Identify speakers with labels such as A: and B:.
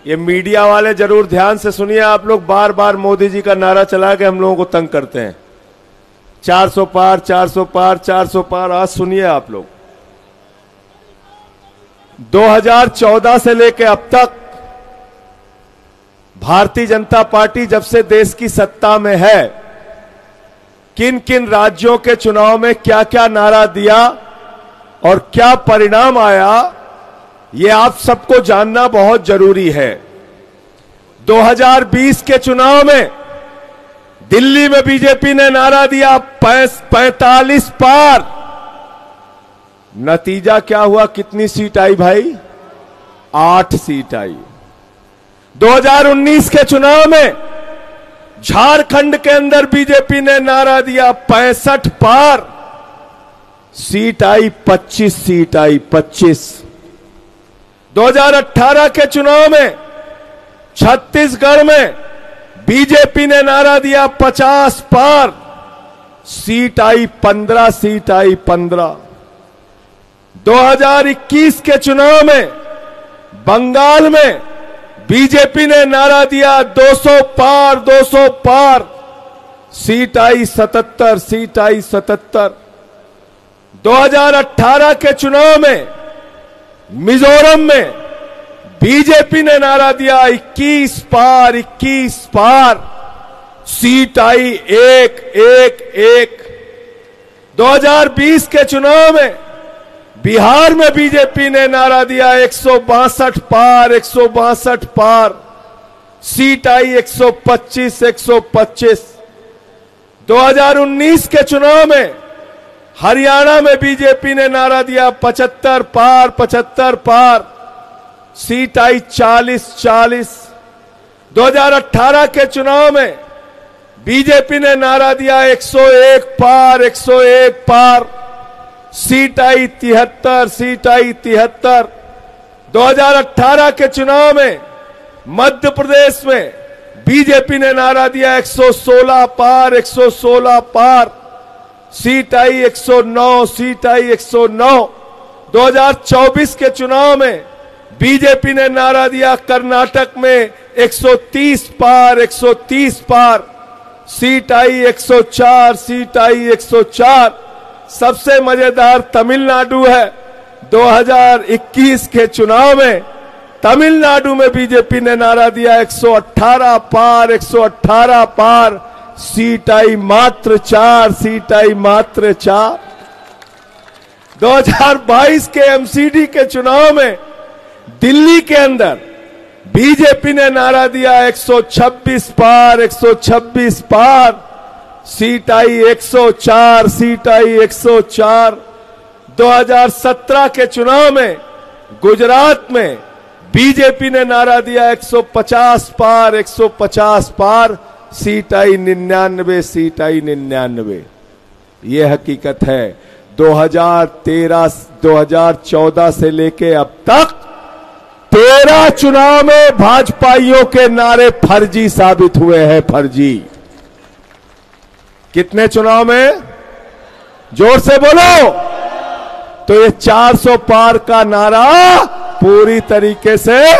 A: ये मीडिया वाले जरूर ध्यान से सुनिए, आप लोग बार बार मोदी जी का नारा चला के हम लोगों को तंग करते हैं। 400 पार, 400 पार, 400 पार। आज सुनिए आप लोग, 2014 से लेके अब तक भारतीय जनता पार्टी जब से देश की सत्ता में है, किन किन राज्यों के चुनाव में क्या क्या नारा दिया और क्या परिणाम आया, ये आप सबको जानना बहुत जरूरी है। 2020 के चुनाव में दिल्ली में बीजेपी ने नारा दिया 45 पार। नतीजा क्या हुआ? कितनी सीट आई भाई? 8 सीट आई। 2019 के चुनाव में झारखंड के अंदर बीजेपी ने नारा दिया 65 पार। सीट आई 25 सीट आई, 25। 2018 के चुनाव में छत्तीसगढ़ में बीजेपी ने नारा दिया 50 पार। सीट आई 15, सीट आई 15। 2021 के चुनाव में बंगाल में बीजेपी ने नारा दिया 200 पार, 200 पार। सीट आई 77, सीट आई 77। 2018 के चुनाव में मिजोरम में बीजेपी ने नारा दिया 21 पार, 21 पार। सीट आई 1, 1, 1। 2020 के चुनाव में बिहार में बीजेपी ने नारा दिया 162 पार, 162 पार। सीट आई 125, 125। 2019 के चुनाव में हरियाणा में बीजेपी ने नारा दिया 75 पार, 75 पार। सीट आई 40, 40। 2018 के चुनाव में बीजेपी ने नारा दिया 101 पार, 101 पार। सीट आई 73, सीट आई 73। 2018 के चुनाव में मध्य प्रदेश में बीजेपी ने नारा दिया 116 पार, 116 पार। सीट आई 109, सीट आई 109। 2024 के चुनाव में बीजेपी ने नारा दिया कर्नाटक में 130 पार, 130 पार। सीट आई 104, सीट आई 104। सबसे मजेदार तमिलनाडु है। 2021 के चुनाव में तमिलनाडु में बीजेपी ने नारा दिया 118 पार, 118 पार। सीट आई मात्र 4, सीट आई मात्र 4। 2022 के एमसीडी के चुनाव में दिल्ली के अंदर बीजेपी ने नारा दिया 126 पार, 126 पार। सीट आई 104, सीट आई 104। 2017 के चुनाव में गुजरात में बीजेपी ने नारा दिया 150 पार, 150 पार। सीट आई 99, सीट आई 99। ये हकीकत है। 2014 से लेके अब तक 13 चुनाव में भाजपाइयों के नारे फर्जी साबित हुए हैं, फर्जी। कितने चुनाव में? जोर से बोलो। तो ये 400 पार का नारा पूरी तरीके से